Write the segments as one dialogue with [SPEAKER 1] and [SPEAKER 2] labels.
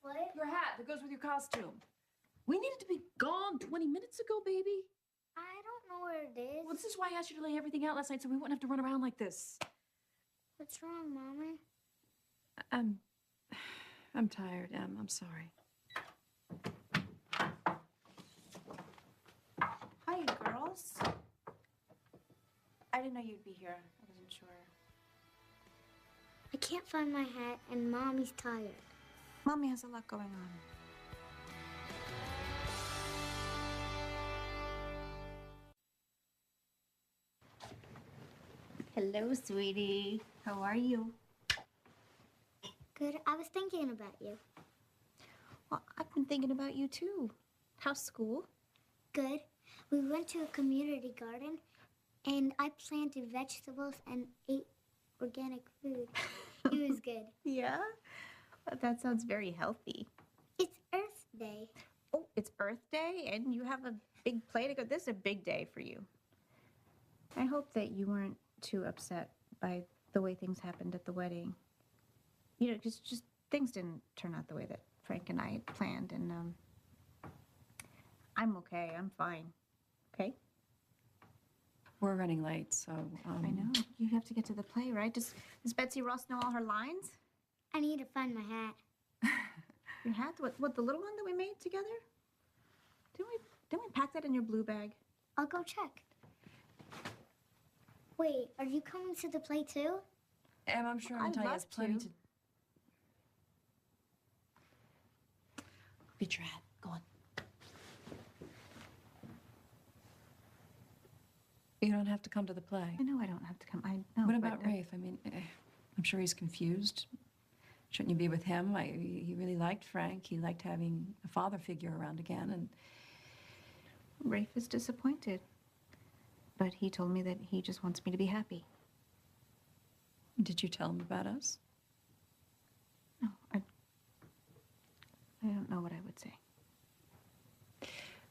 [SPEAKER 1] What?
[SPEAKER 2] Your hat that goes with your costume. We needed to be gone 20 minutes ago, baby.
[SPEAKER 1] I don't know where it is.
[SPEAKER 2] Well, this is why I asked you to lay everything out last night so we wouldn't have to run around like this.
[SPEAKER 1] What's wrong, Mommy?
[SPEAKER 2] I'm tired, Em. I'm sorry.
[SPEAKER 3] Hi, girls. I didn't know you'd be here. I wasn't sure.
[SPEAKER 1] I can't find my hat, and Mommy's tired.
[SPEAKER 3] Mommy has a lot going on. Hello, sweetie. How are you?
[SPEAKER 1] Good. I was thinking about you.
[SPEAKER 3] Well, I've been thinking about you, too. How's school?
[SPEAKER 1] Good. We went to a community garden, and I planted vegetables and ate organic food. It was good.
[SPEAKER 3] Yeah? Well, that sounds very healthy.
[SPEAKER 1] It's Earth Day.
[SPEAKER 3] Oh, it's Earth Day, and you have a big play to go. This is a big day for you. I hope that you weren't too upset by the way things happened at the wedding. You know, because just things didn't turn out the way that Frank and I had planned, and I'm okay. I'm fine. Okay?
[SPEAKER 2] We're running late, so,
[SPEAKER 3] I know. You have to get to the play, right? Does Betsy Ross know all her lines?
[SPEAKER 1] I need to find my hat.
[SPEAKER 3] Your hat? What, the little one that we made together? Didn't we pack that in your blue bag?
[SPEAKER 1] I'll go check. Wait, are you coming to the play too?
[SPEAKER 2] Em, I'm sure
[SPEAKER 3] I'd
[SPEAKER 2] Otalia
[SPEAKER 3] love
[SPEAKER 2] has plenty
[SPEAKER 3] to.
[SPEAKER 2] to... Get your hat. Go on. You don't have to come to the play.
[SPEAKER 3] I know I don't have to come. I know.
[SPEAKER 2] What about Rafe? I mean, I'm sure he's confused. Shouldn't you be with him? He really liked Frank. He liked having a father figure around again, and...
[SPEAKER 3] Rafe is disappointed. But he told me that he just wants me to be happy.
[SPEAKER 2] Did you tell him about us?
[SPEAKER 3] No, I don't know what I would say.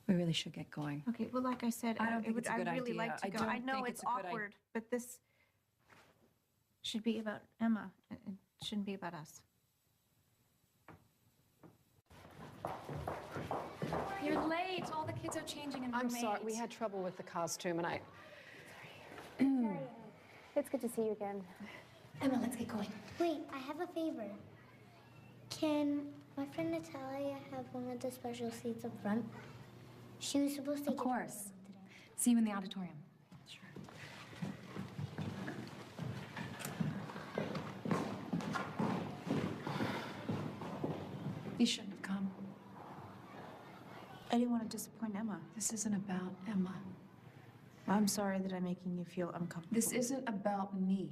[SPEAKER 2] We really should get going.
[SPEAKER 3] Okay, well, like I said,
[SPEAKER 2] I don't think it's a good
[SPEAKER 3] I'd really
[SPEAKER 2] idea.
[SPEAKER 3] like to
[SPEAKER 2] I
[SPEAKER 3] go.
[SPEAKER 2] don't
[SPEAKER 3] I know
[SPEAKER 2] think
[SPEAKER 3] it's
[SPEAKER 2] it's a good
[SPEAKER 3] awkward, but this should be about Emma. It shouldn't be about us.
[SPEAKER 4] You're late. All the kids are changing in room
[SPEAKER 5] I'm sorry.
[SPEAKER 4] 8.
[SPEAKER 5] We had trouble with the costume, and I...
[SPEAKER 4] It's good to see you again. Emma, let's get going.
[SPEAKER 1] Wait, I have a favor. Can my friend Natalia have one of the special seats up front? She was supposed to
[SPEAKER 4] Of
[SPEAKER 1] get
[SPEAKER 4] course.
[SPEAKER 1] today.
[SPEAKER 4] See you in the auditorium.
[SPEAKER 2] Sure. You shouldn't have come.
[SPEAKER 3] I didn't want to disappoint Emma.
[SPEAKER 2] This isn't about Emma.
[SPEAKER 3] I'm sorry that I'm making you feel uncomfortable.
[SPEAKER 2] This isn't about me.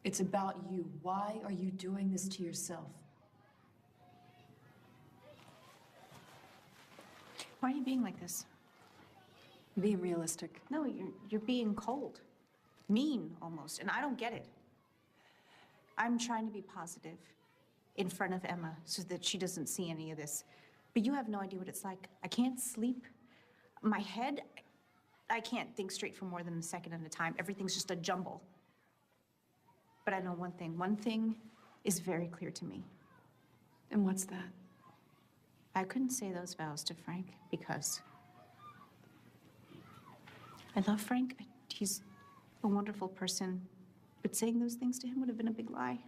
[SPEAKER 2] It's about you. Why are you doing this to yourself?
[SPEAKER 3] Why are you being like this?
[SPEAKER 2] Being realistic.
[SPEAKER 3] No, you're being cold. Mean, almost, and I don't get it. I'm trying to be positive in front of Emma so that she doesn't see any of this. But you have no idea what it's like. I can't sleep. My head, I can't think straight for more than a second at a time. Everything's just a jumble. But I know one thing. One thing is very clear to me.
[SPEAKER 2] And what's that?
[SPEAKER 3] I couldn't say those vows to Frank because I love Frank. He's a wonderful person. But saying those things to him would have been a big lie.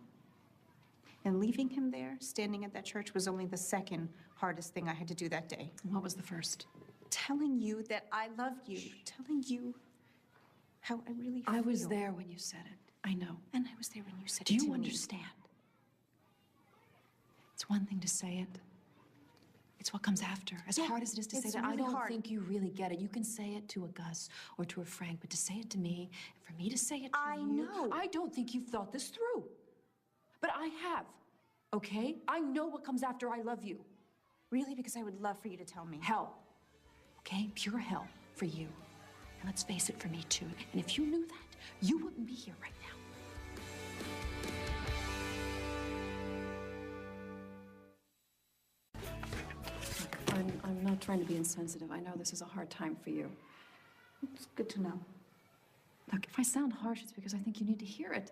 [SPEAKER 3] And leaving him there, standing at that church, was only the second hardest thing I had to do that day.
[SPEAKER 2] And what was the first?
[SPEAKER 3] Telling you that I love you. Telling you how I really feel.
[SPEAKER 2] I was there when you said it. I know.
[SPEAKER 3] And I was there when you said
[SPEAKER 2] Do
[SPEAKER 3] it to
[SPEAKER 2] you
[SPEAKER 3] me.
[SPEAKER 2] understand? It's one thing to say it. It's what comes after. As hard as it is to say
[SPEAKER 3] it's
[SPEAKER 2] that, I
[SPEAKER 3] really
[SPEAKER 2] don't
[SPEAKER 3] hard.
[SPEAKER 2] think you really get it. You can say it to a Gus or to a Frank, but to say it to me, and for me to say it to
[SPEAKER 3] I
[SPEAKER 2] you,
[SPEAKER 3] know.
[SPEAKER 2] I don't think you've thought this through. But I have, okay? I know what comes after I love you.
[SPEAKER 3] Really? Because I would love for you to tell me.
[SPEAKER 2] Hell, okay? Pure hell for you. And let's face it, for me too. And if you knew that, you wouldn't be here right now. I'm not trying to be insensitive. I know this is a hard time for you.
[SPEAKER 3] It's good to know.
[SPEAKER 2] Look, if I sound harsh, it's because I think you need to hear it.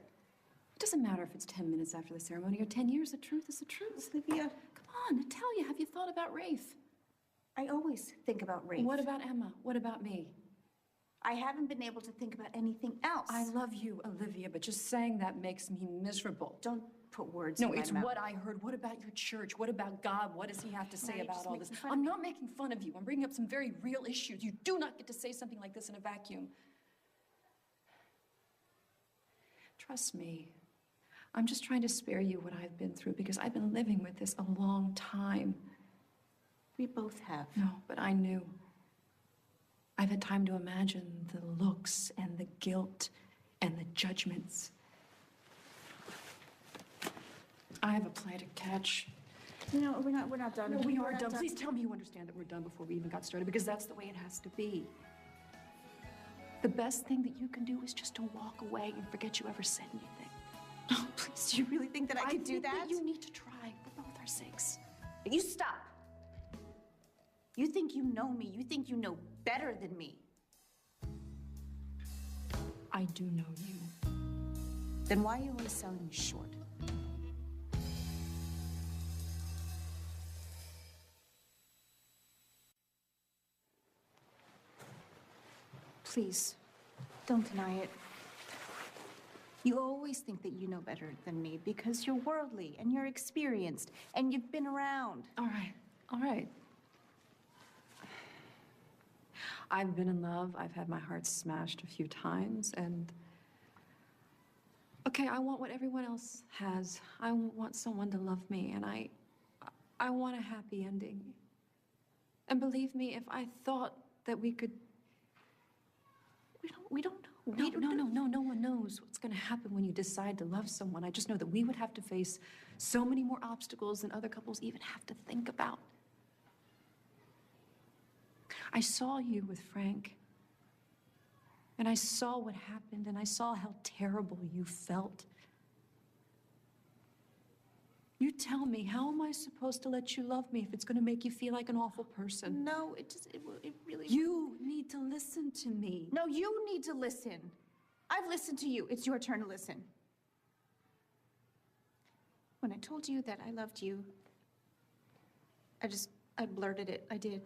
[SPEAKER 2] It doesn't matter if it's 10 minutes after the ceremony or 10 years. The truth is the truth.
[SPEAKER 3] Olivia,
[SPEAKER 2] Come on, Natalia, have you thought about Rafe?
[SPEAKER 3] I always think about Rafe.
[SPEAKER 2] What about Emma? What about me?
[SPEAKER 3] I haven't been able to think about anything else.
[SPEAKER 2] I love you, Olivia, but just saying that makes me miserable.
[SPEAKER 3] Don't put words
[SPEAKER 2] No,
[SPEAKER 3] in my
[SPEAKER 2] it's
[SPEAKER 3] mouth.
[SPEAKER 2] what I heard. What about your church? What about God? What does he have to say
[SPEAKER 3] Now you're
[SPEAKER 2] about
[SPEAKER 3] just
[SPEAKER 2] all this?
[SPEAKER 3] making fun of
[SPEAKER 2] I'm
[SPEAKER 3] me.
[SPEAKER 2] not making fun of you. I'm bringing up some very real issues. You do not get to say something like this in a vacuum. Trust me. I'm just trying to spare you what I've been through because I've been living with this a long time.
[SPEAKER 3] We both have.
[SPEAKER 2] No, but I knew. I've had time to imagine the looks and the guilt and the judgments. I have a play to catch.
[SPEAKER 3] No, we're not done.
[SPEAKER 2] No, we
[SPEAKER 3] We're
[SPEAKER 2] are
[SPEAKER 3] not
[SPEAKER 2] done. Please tell me you understand that we're done before we even got started, because that's the way it has to be. The best thing that you can do is just to walk away and forget you ever said anything.
[SPEAKER 3] Oh, please, do you really think that I could do
[SPEAKER 2] think
[SPEAKER 3] that?
[SPEAKER 2] you need to try for both our sakes.
[SPEAKER 3] You stop. You think you know me. You think you know better than me.
[SPEAKER 2] I do know you.
[SPEAKER 3] Then why are you always selling me short? Please, don't deny it. You always think that you know better than me because you're worldly and you're experienced and you've been around.
[SPEAKER 2] All right, all right. I've been in love. I've had my heart smashed a few times, and okay, I want what everyone else has. I want someone to love me, and I want a happy ending. And believe me, if I thought that we could, we don't know. No one knows what's going to happen when you decide to love someone. I just know that we would have to face so many more obstacles than other couples even have to think about. I saw you with Frank, and I saw what happened, and I saw how terrible you felt. You tell me, how am I supposed to let you love me if it's going to make you feel like an awful person?
[SPEAKER 3] No, it really...
[SPEAKER 2] You need to listen to me.
[SPEAKER 3] No, you need to listen. I've listened to you. It's your turn to listen. When I told you that I loved you, I blurted it. I did.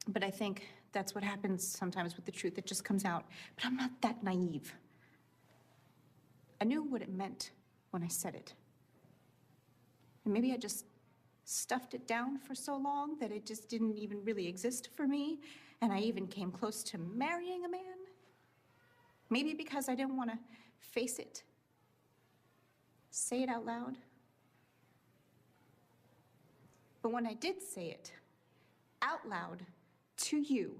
[SPEAKER 3] But I think that's what happens sometimes with the truth. It just comes out. But I'm not that naive. I knew what it meant when I said it. And maybe I just stuffed it down for so long that it just didn't even really exist for me. And I even came close to marrying a man. Maybe because I didn't want to face it. Say it out loud. But when I did say it out loud to you,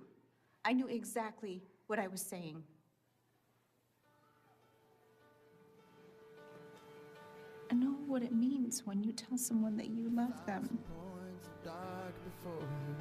[SPEAKER 3] I knew exactly what I was saying. I know what it means when you tell someone that you love them.
[SPEAKER 6] Dark before you.